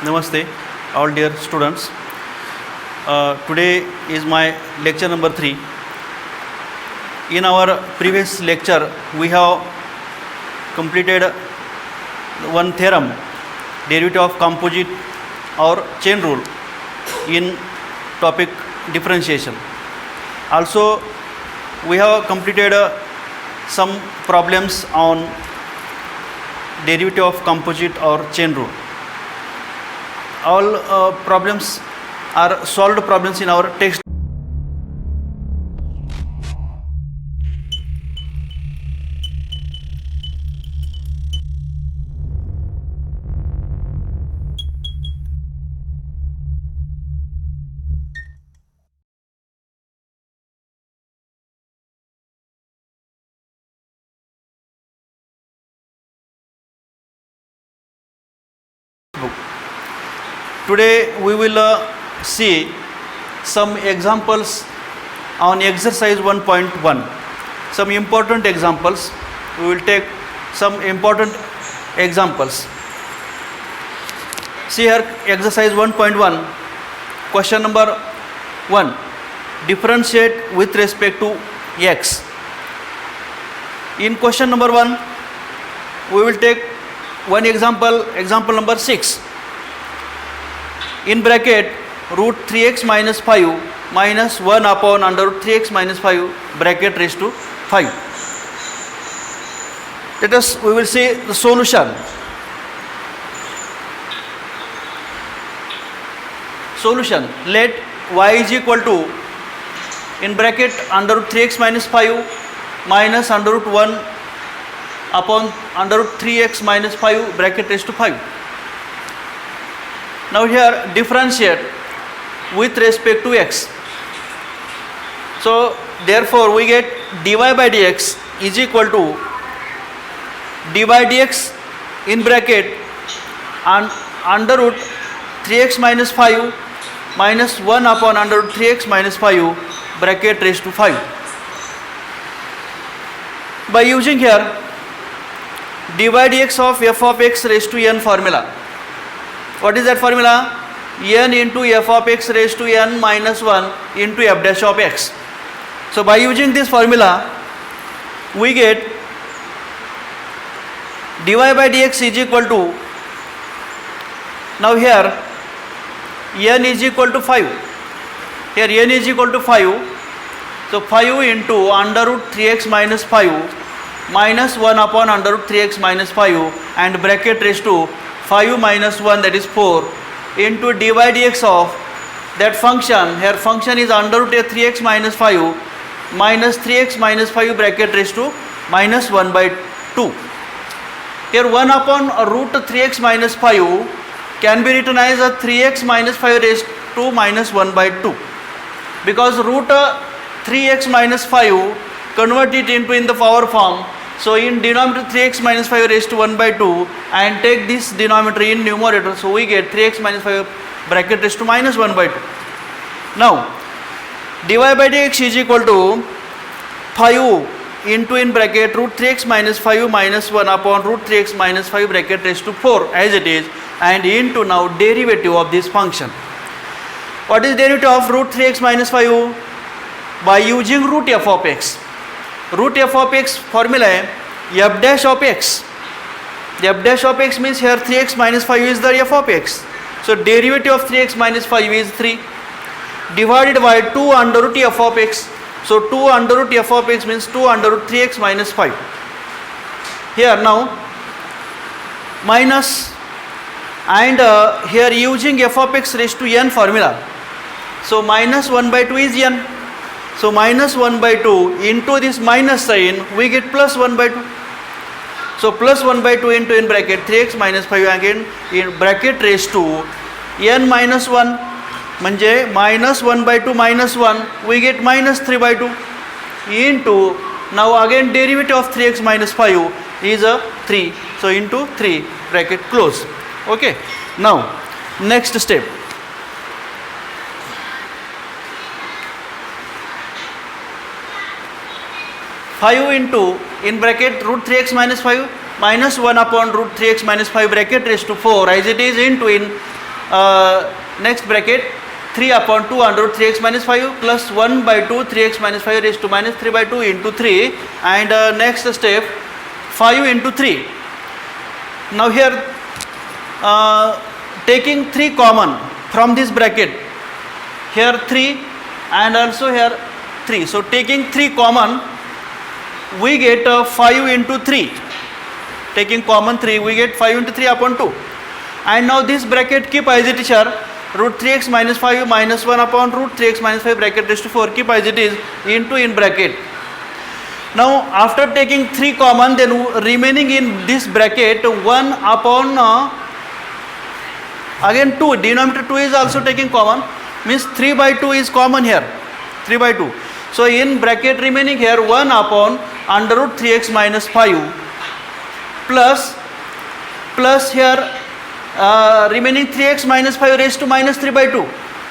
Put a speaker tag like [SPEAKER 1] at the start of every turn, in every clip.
[SPEAKER 1] Namaste, all dear students. Today is my lecture number 3. In our previous lecture, we have completed one theorem, derivative of composite or chain rule, in topic differentiation. Also, we have completed some problems on derivative of composite or chain rule. All problems are solved problems in our text. Today we will see some examples on exercise 1.1. Some important examples. We will take some important examples. See here, exercise 1.1, question number 1. Differentiate with respect to x. In question number 1, we will take one example, example number 6. In bracket, root 3x minus 5 minus 1 upon under root 3x minus 5 bracket raised to 5. Let us, we will see the solution. Solution, let y is equal to, in bracket, under root 3x minus 5 minus under root 1 upon under root 3x minus 5 bracket raised to 5. Now here differentiate with respect to x. So therefore we get dy by dx is equal to dy dx in bracket and under root 3x minus 5 minus 1 upon under root 3x minus 5 bracket raised to 5. By using here dy dx of f of x raised to n formula. What is that formula? N into f of x raised to n minus 1 into f dash of x. So by using this formula, we get dy by dx is equal to, now here n is equal to 5. Here n is equal to 5. So 5 into under root 3x minus 5 minus 1 upon under root 3x minus 5 and bracket raised to 5 minus 1, that is 4, into dy dx of that function. Here function is under root 3x minus 5 minus 3x minus 5 bracket raised to minus 1 by 2. Here 1 upon root 3x minus 5 can be written as a 3x minus 5 raised to minus 1 by 2, because root 3x minus 5 convert it into in the power form. So in denominator 3x minus 5 raised to 1 by 2 and take this denominator in numerator. So we get 3x minus 5 bracket raised to minus 1 by 2. Now dy by dx is equal to 5 into in bracket root 3x minus 5 minus 1 upon root 3x minus 5 bracket raised to 4 as it is, and into now derivative of this function. What is derivative of root 3x minus 5? By using root f of x. Root f of x formula f dash of x. The f dash of x means here 3x minus 5 is the f of x. So derivative of 3x minus 5 is 3 divided by 2 under root f of x. So 2 under root f of x means 2 under root 3x minus 5. Here now minus and here using f of x raised to n formula. So minus 1 by 2 is n. So minus 1 by 2 into this minus sign, we get plus 1 by 2. So plus 1 by 2 into in bracket 3x minus 5 again in bracket raised to n minus 1, म्हणजे minus 1 by 2 minus 1, we get minus 3 by 2 into, now again derivative of 3x minus 5 is a 3. So into 3 bracket close. Okay. Now next step. Five into in bracket root 3x minus 5 minus 1 upon root 3x minus 5 bracket raised to 4 as it is into in next bracket 3 upon 2 under root 3x minus 5 plus 1 by 2 3x minus 5 raised to minus 3 by 2 into 3, and next step 5 into 3. Now here taking 3 common from this bracket, here 3 and also here 3. So taking 3 common, we get 5 into 3. Taking common 3, we get 5 into 3 upon 2. And now this bracket keep as it is here, root 3x minus 5 minus 1 upon root 3x minus 5 bracket raised to 4, keep as it is into in bracket. Now after taking 3 common, then remaining in this bracket 1 upon again 2, denominator 2 is also taking common, means 3 by 2 is common here, 3 by 2. So in bracket remaining here 1 upon under root 3x minus 5 plus here remaining 3x minus 5 raised to minus 3 by 2.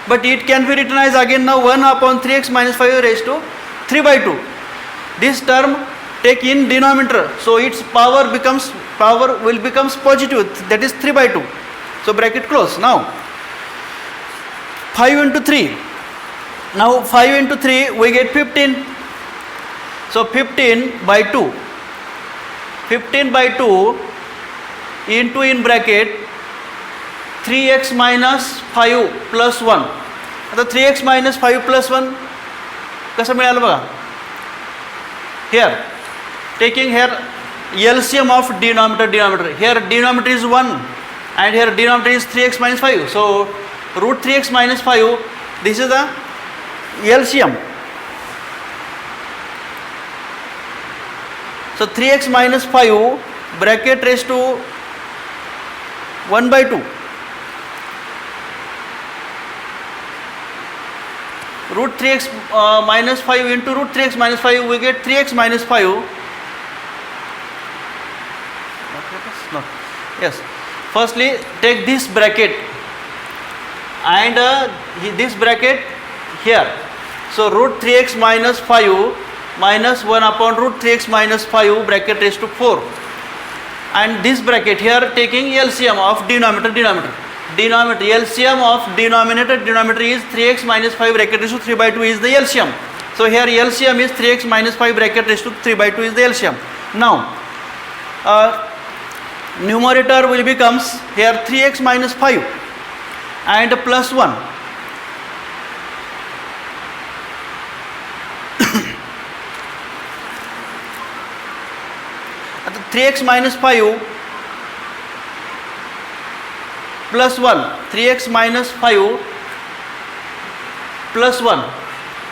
[SPEAKER 1] But it can be written as again now 1 upon 3x minus 5 raised to 3 by 2. This term take in denominator, so its power will becomes positive, that is 3 by 2. So bracket close. Now 5 into 3. Now 5 into 3 we get 15. So 15 by 2. 15 by 2 into in bracket 3x minus 5 plus 1. आता 3x minus 5 plus 1 कसं मिळालं बघा. Here taking here LCM of denominator. Here denominator is 1 and here denominator is 3x minus 5. So root 3x minus 5, this is the LCM. So 3x minus 5 bracket raised to 1 by 2. Root 3x minus 5 into root 3x minus 5, we get 3x minus 5. No. Yes. Firstly, take this bracket and this bracket here. So root 3x minus 5 minus 1 upon root 3x minus 5 bracket raised to 4. And this bracket here taking LCM of denominator. LCM of denominator is 3x minus 5 bracket raised to 3 by 2 is the LCM. So here LCM is 3x minus 5 bracket raised to 3 by 2 is the LCM. Now numerator will becomes here 3x minus 5 and plus 1. 3x minus 5 plus 1, 3x minus 5 plus 1,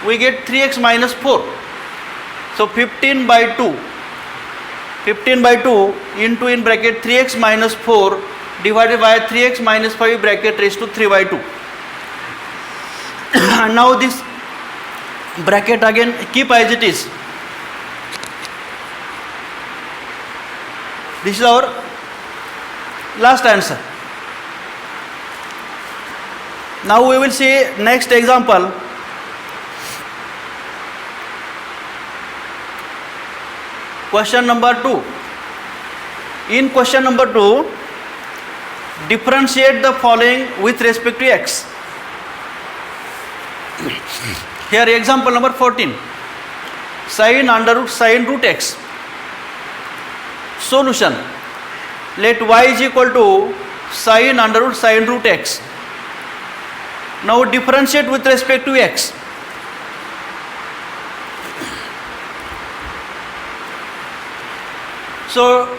[SPEAKER 1] we get 3x minus 4. So 15 by 2 into in bracket 3x minus 4 divided by 3x minus 5 bracket raised to 3 by 2. And now this bracket again keep as it is. This is our last answer. Now we will see next example. Question number 2. In question number 2, differentiate the following with respect to x. Here example number 14. Sin under root sin root x. Solution. Let y is equal to sin under root sin root x. Now differentiate with respect to x. So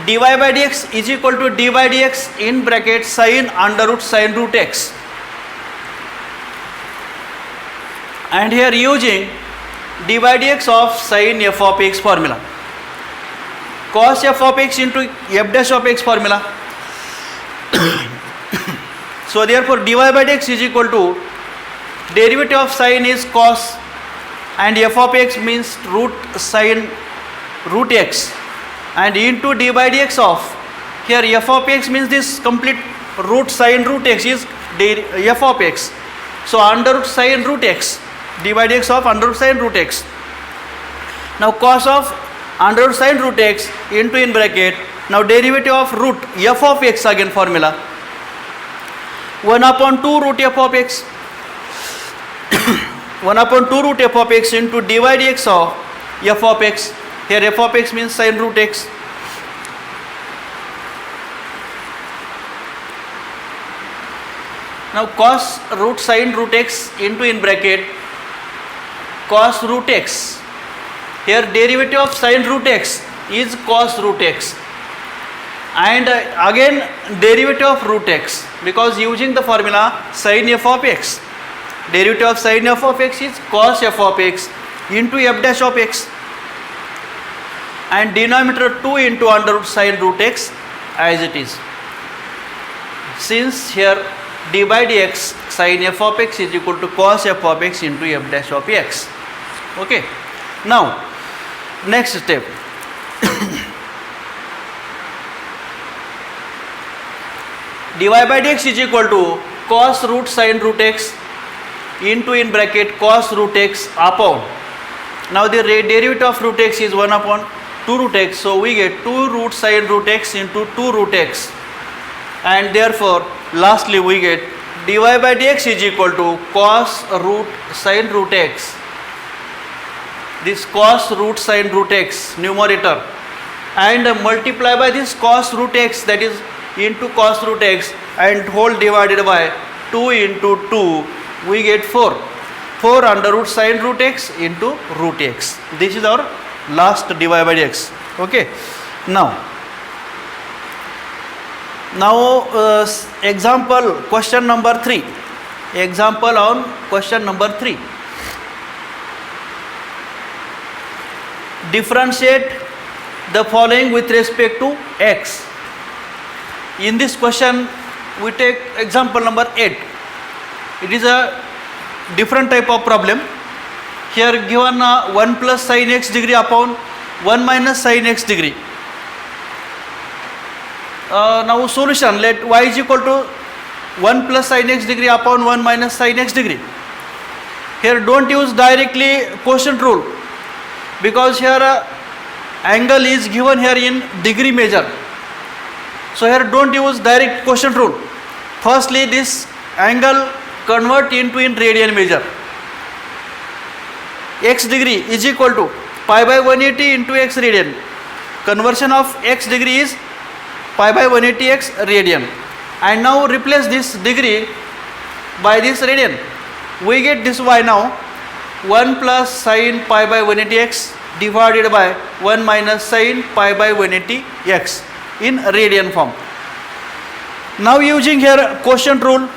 [SPEAKER 1] dy by dx is equal to d by dx in bracket sin under root sin root x. And here using d by dx of sin f of x formula. Cos f of x into f dash of x formula. So therefore dy by dx is equal to derivative of sin is cos and f of x means root sin root x, and into d by dx of here f of x means this complete root sin root x is f of x. So under root sin root x, d by dx of under root sin root x. Now cos of under root sin root x into in bracket, now derivative of root f of x again formula. 1 upon 2 root f of x 1 upon 2 root f of x into dy dx of f of x. Here f of x means sin root x. Now cos root sin root x into in bracket cos root x. Here derivative of sin root x is cos root x, and again derivative of root x, because using the formula sin f of x, derivative of sin f of x is cos f of x into f dash of x, and denominator 2 into under root sin root x as it is. Since here d by dx sin f of x is equal to cos f of x into f dash of x. Okay. Now next step. dy by dx is equal to cos root sin root x into in bracket cos root x upon. Now the derivative of root x is 1 upon 2 root x, so we get 2 root sin root x into 2 root x, and therefore lastly we get dy by dx is equal to cos root sin root x. This cos root sin root x numerator, and multiply by this cos root x, that is into cos root x, and whole divided by 2 into 2, we get 4 under root sin root x into root x. This is our last dy by dx. Okay. Now example question number 3. Example on question number 3. Differentiate the following with respect to x. In this question we take example number 8. It is a different type of problem. Here given 1 plus sin x degree upon 1 minus sin x degree. Now solution, let y is equal to 1 plus sin x degree upon 1 minus sin x degree. Here don't use directly quotient rule, because here angle is given here in degree measure. So here don't use direct quotient rule. Firstly this angle convert into in radian measure. X degree is equal to pi by 180 into x radian. Conversion of x degree is pi by 180 x radian, and now replace this degree by this radian. We get this y now 1 plus sin pi by 180 x divided by 1 minus sin pi by 180 x in radian form. Now using here quotient rule,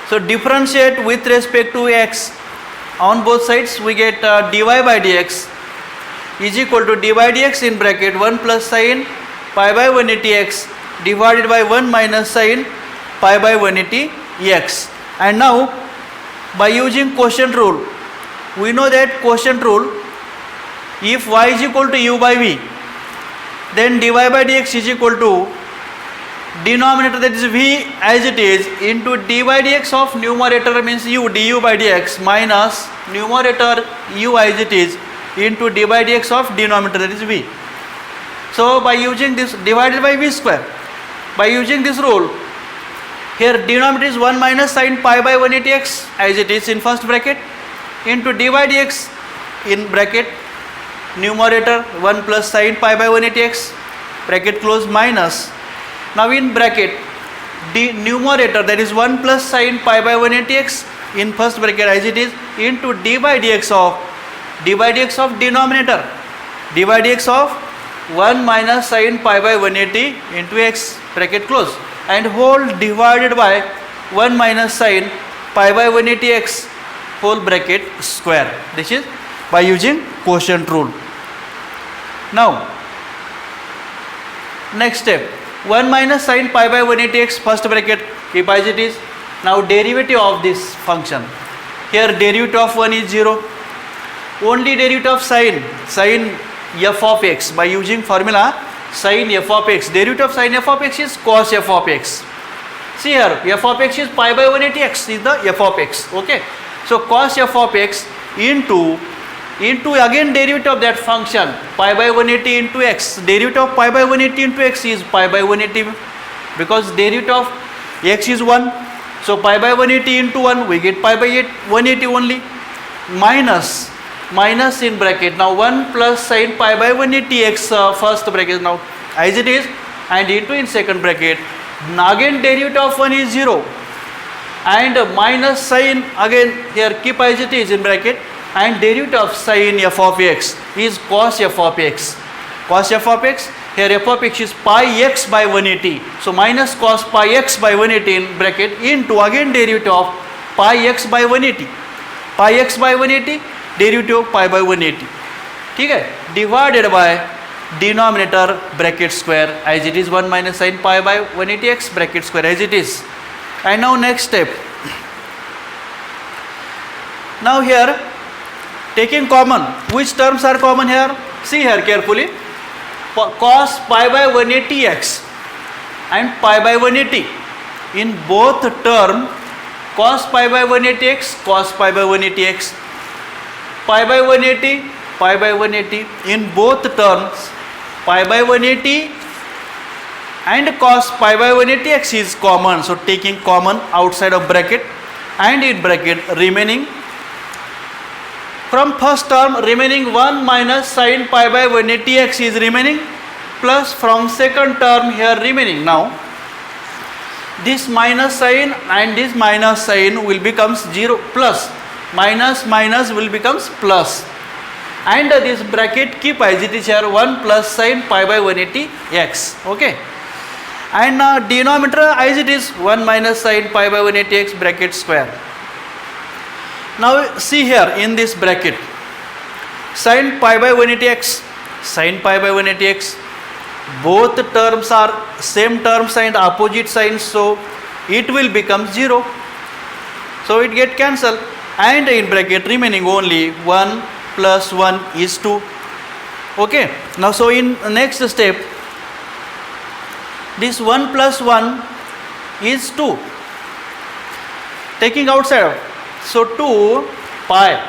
[SPEAKER 1] so differentiate with respect to x on both sides, we get dy by dx is equal to dy by dx in bracket 1 plus sin pi by 180 x divided by 1 minus sin pi by 180 x. And now by using quotient rule, we know that quotient rule, if y is equal to u by v, then dy by dx is equal to denominator, that is v as it is, into dy by dx of numerator means u du by dx minus numerator u as it is into dy by dx of denominator, that is v. So by using this divided by v square, by using this rule, here denominator is 1 minus sin pi by 180 x as it is in first bracket into dy by dx in bracket numerator 1 plus sin pi by 180 x bracket close minus, now in bracket the numerator, that is 1 plus sin pi by 180 x in first bracket as it is into dy by dx of denominator, dy by dx of 1 minus sin pi by 180 into x bracket close, and whole divided by 1 minus sin pi by 180 x whole bracket square. This is by using quotient rule. Now next step, 1 minus sin pi by 180 x first bracket keep as it is. Now derivative of this function, here derivative of 1 is 0, only derivative of sin f of x by using formula sin f of x, derivative of sin f of x is cos f of x. See here f of x is pi by 180 x is the f of x. Okay, so cos f of x into again derivative of that function pi by 180 into x, derivative of pi by 180 into x is pi by 180, because derivative of x is 1, so pi by 180 into 1, we get pi by 180 only, minus in bracket, now 1 plus sin pi by 180 x first bracket now as it is, and into in second bracket, again derivative of 1 is 0, and minus sin again here keep as it is in bracket, and derivative of sin f of x is cos f of x. Cos f of x, here f of x is pi x by 180, so minus cos pi x by 180 in bracket into again derivative of pi x by 180, pi x by 180 derivative of pi by 180, ठीक है, divided by denominator bracket square as it is 1 minus sin pi by 180 x bracket square as it is. And now next step, now here taking common, which terms are common here, see here carefully, cos pi by 180 x and pi by 180, in both term cos pi by 180 x, cos pi by 180 x, pi by 180, pi by 180, in both terms pi by 180 and cos pi by 180 x is common, so taking common outside of bracket, and in bracket remaining from first term remaining 1 minus sin pi by 180 x is remaining, plus from second term here remaining, now this minus sign and this minus sign will becomes 0, plus minus will becomes plus, and this bracket keep as it is here 1 plus sin pi by 180 x, okay, and denominator as it is 1 minus sin pi by 180 x bracket square. Now see here in this bracket, sin pi by 180 x, sin pi by 180 x, both terms are same terms and opposite signs, so it will become 0, so it get cancelled, and in bracket remaining only 1 plus 1 is 2, okay. Now so in next step, this 1 plus 1 is 2, taking outside, so 2 pi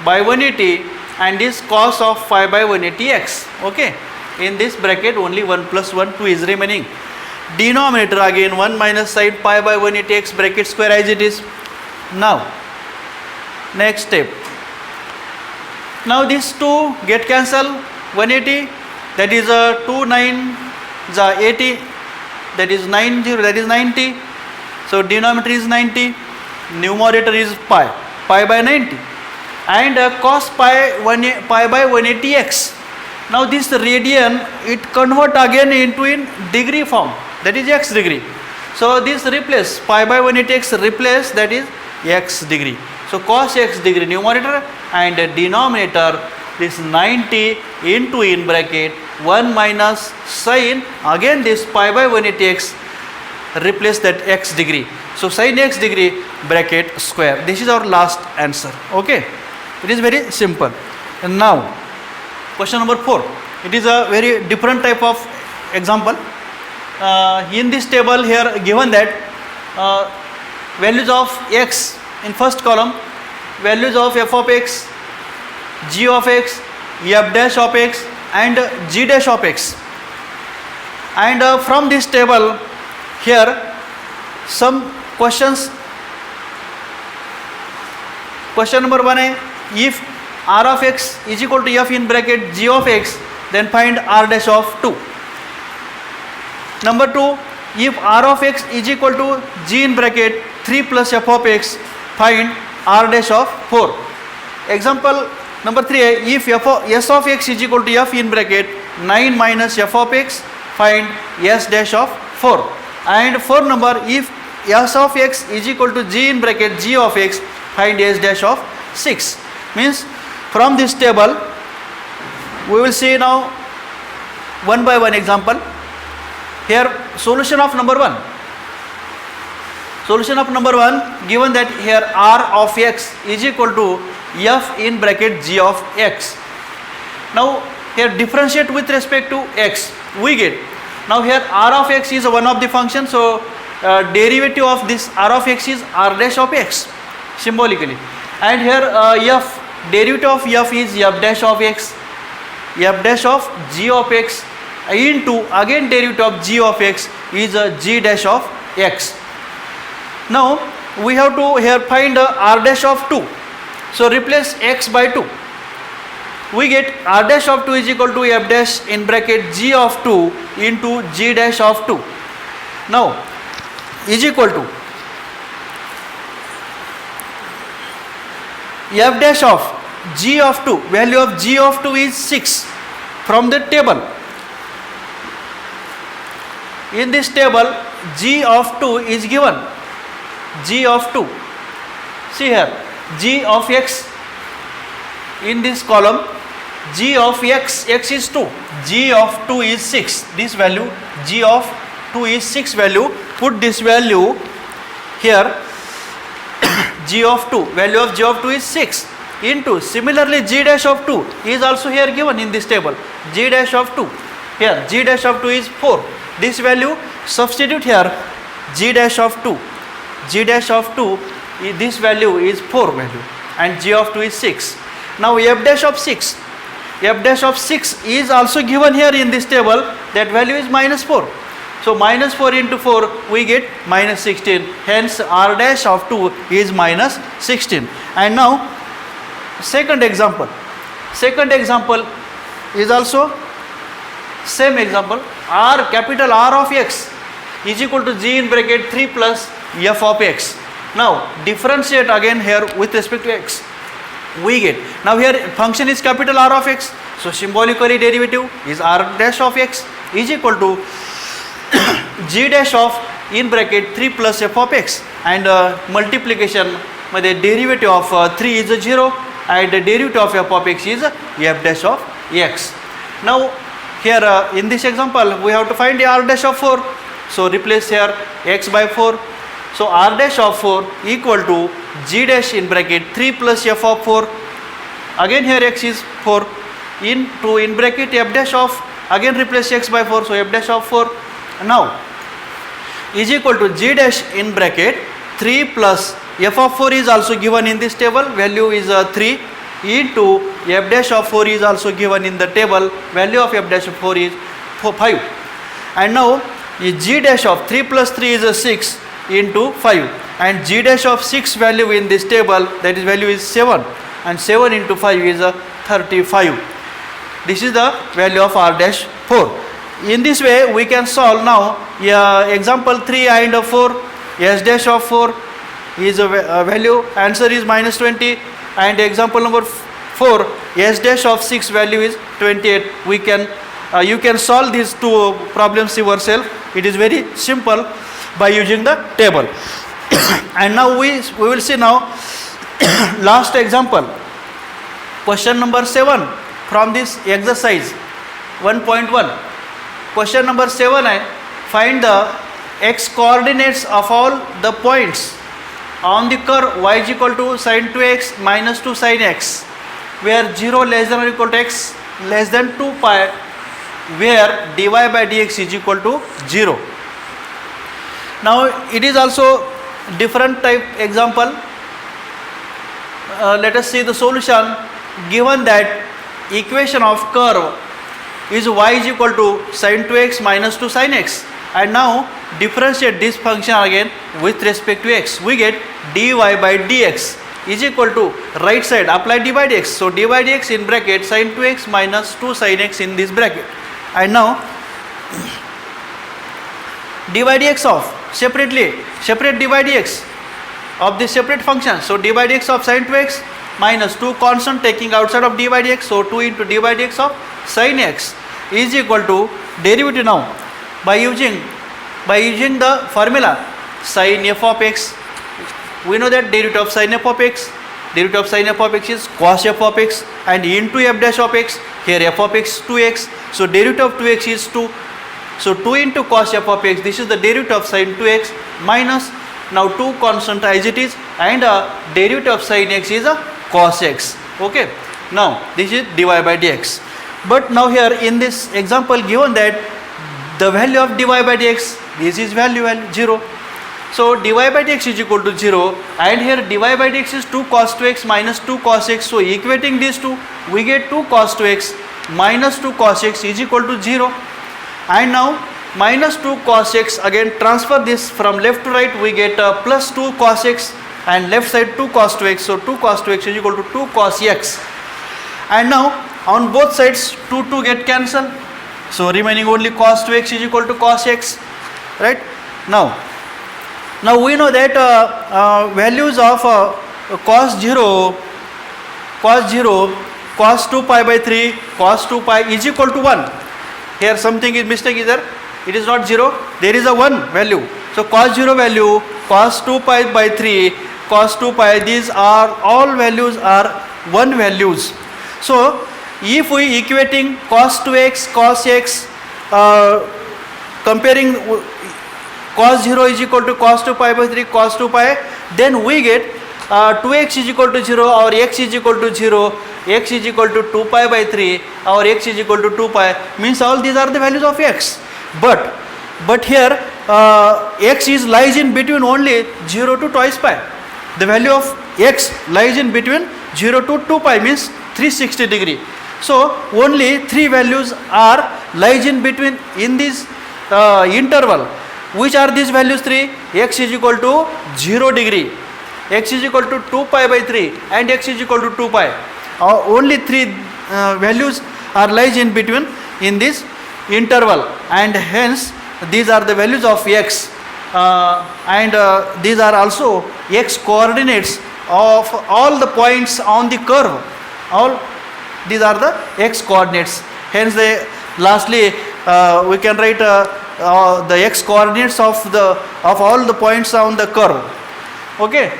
[SPEAKER 1] by 180 and this cos of pi by 180 x, okay, in this bracket only 1 plus 1 2 is remaining, denominator again 1 minus sin pi by 180 x bracket square as it is. Now next step, now these 2 get cancelled, 180 that is 2 9 the 80, that is 90, that is 90, so denominator is 90, numerator is pi by 90, and cos pi by 180 x, now this radian it convert again into in degree form, that is x degree, so this replace pi by 180 x replace, that is x degree, so cos x degree numerator, and denominator this 90 into in bracket 1 minus sin again this pi by 180 x replace that x degree, so sin x degree bracket square. This is our last answer, okay, it is very simple. And now question number 4, it is a very different type of example. In this table here given that values of x in first column, values of f of x, g of x, f dash of x and g dash of x, and from this table here some questions. Question number 1 is, if r of x is equal to f in bracket g of x, then find r dash of 2. Number 2, if r of x is equal to g in bracket 3 plus f of x, find r dash of 4. Example number 3, if s of x is equal to f in bracket 9 minus f of x, find s dash of 4. And 4 number, if s of x is equal to g in bracket g of x, find s dash of 6. Means from this table we will see now one by one example. Here solution of number 1. Solution of number 1, given that here r of x is equal to f in bracket g of x. Now here differentiate with respect to x, we get, now here r of x is one of the function, so derivative of this r of x is r dash of x symbolically, and here f, derivative of f is f dash of x, f dash of g of x into again derivative of g of x is g dash of x. Now we have to here find r dash of 2. So replace x by 2. We get r dash of 2 is equal to f dash in bracket g of 2 into g dash of 2. Now is equal to f dash of g of 2, value of g of 2 is 6 from the table. In this table g of 2 is given, g of 2, see here, g of x in this column, g of x is 2, g of 2 is 6, this value g of 2 is 6 value, put this value here, g of 2, value of g of 2 is 6 into, similarly g dash of 2 is also here given in this table, g dash of 2, here g dash of 2 is 4, this value substitute here, g dash of 2, g dash of 2, this value is 4 value and g of 2 is 6. Now f dash of 6, f dash of 6 is also given here in this table, that value is minus 4. So minus 4 into 4 we get minus 16, hence r dash of 2 is minus 16. And now second example is also same example, r capital R of x is equal to g in bracket 3 plus f of x. Now differentiate again here with respect to x. We get, now here function is capital R of x, so symbolically derivative is r dash of x is equal to g dash of in bracket 3 plus f of x, and multiplication मध्ये derivative of 3 is 0 and the derivative of f of x is f dash of x. Now here in this example we have to find the r dash of 4, so replace here x by 4. So r dash of 4 equal to g dash in bracket 3 plus f of 4, again here x is 4 into in bracket f dash of, again replace x by 4, so f dash of 4 now is equal to g dash in bracket 3 plus f of 4 is also given in this table, value is 3 into f dash of 4 is also given in the table, value of f dash of 4 is 5. And now g dash of 3 plus 3 is 6 into 5, and g dash of 6 value in this table, that is value is 7, and 7 into 5 is 35. This is the value of r dash 4. In this way we can solve now example 3 and 4, s dash of 4 is a value, answer is minus 20, and example number 4, s dash of 6 value is 28. We can you can solve these two problems yourself, it is very simple by using the table. And now we will see now last example, question number 7 from this exercise 1.1. Question number 7 है, find the x coordinates of all the points on the curve y is equal to sin 2x minus 2 sin x, where 0 less than or equal to x less than 2 pi, where dy by dx is equal to 0. Now it is also different type example. Let us see the solution. Given that equation of curve is y is equal to sin 2x minus 2 sin x, and now differentiate this function again with respect to x, we get dy by dx is equal to right side apply d by dx, so d by dx in bracket sin 2x minus 2 sin x in this bracket, and now d by dx of separate d by dx of this separate function, so d by dx of sin 2x minus 2 constant taking outside of d by dx, so 2 into d by dx of sin x is equal to derivative now by using the formula sin f of x. We know that derivative of sin f of x is cos f of x, and into f dash of x, here f of x 2x, so derivative of 2x is 2, so 2 into cos f of x, this is the derivative of sin 2x minus now 2 constant as it is, and derivative of sin x is a cos x. Okay, now this is dy by dx. But now here in this example given that the value of dy by dx, this is value 0, so dy by dx is equal to 0, and here dy by dx is 2 cos 2x minus 2 cos x, so equating these two we get 2 cos 2x minus 2 cos x is equal to 0, and now minus 2 cos x. Again transfer this from left to right, we get plus 2 cos x, and left side 2 cos 2x. So 2 cos 2x is equal to 2 cos x. And now on both sides 2 get cancelled. So remaining only cos 2x is equal to cos x, right? Now we know that values of cos 0, cos 2 pi by 3, cos 2 pi is equal to 1. Here something is mistake is there. It is not 0. There is a 1 value. So cos 0 value, cos 2 pi by 3, cos 2 pi, these are all values are 1 values. So if we equating cos 2x, cos x, comparing cos 0 is equal to cos 2 pi by 3, cos 2 pi, then we get 2x is equal to 0 or x is equal to 0, x is equal to 2 pi by 3 or x is equal to 2 pi, means all these are the values of x. But here x is lies in between only 0 to twice pi. The value of x lies in between 0 to 2 pi, means 360 degree. So only 3 values are lies in between in this interval. Which are these values 3? X is equal to 0 degree, x is equal to 2 pi by 3 and x is equal to 2 pi. Only 3 values are lies in between in this interval, and hence these are the values of x, and these are also x coordinates of all the points on the curve. All these are the x coordinates. Hence lastly we can write the x coordinates of all the points on the curve. Okay,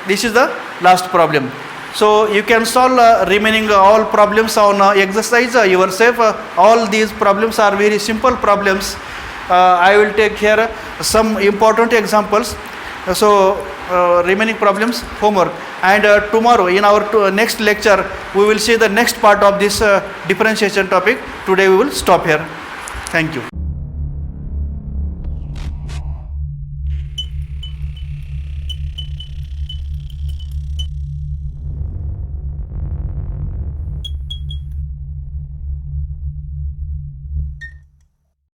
[SPEAKER 1] this is the last problem. So you can solve remaining all problems on exercise yourself. All these problems are very simple problems. I will take here some important examples. So remaining problems homework, and tomorrow in our next lecture we will see the next part of this differentiation topic. Today we will stop here. Thank you.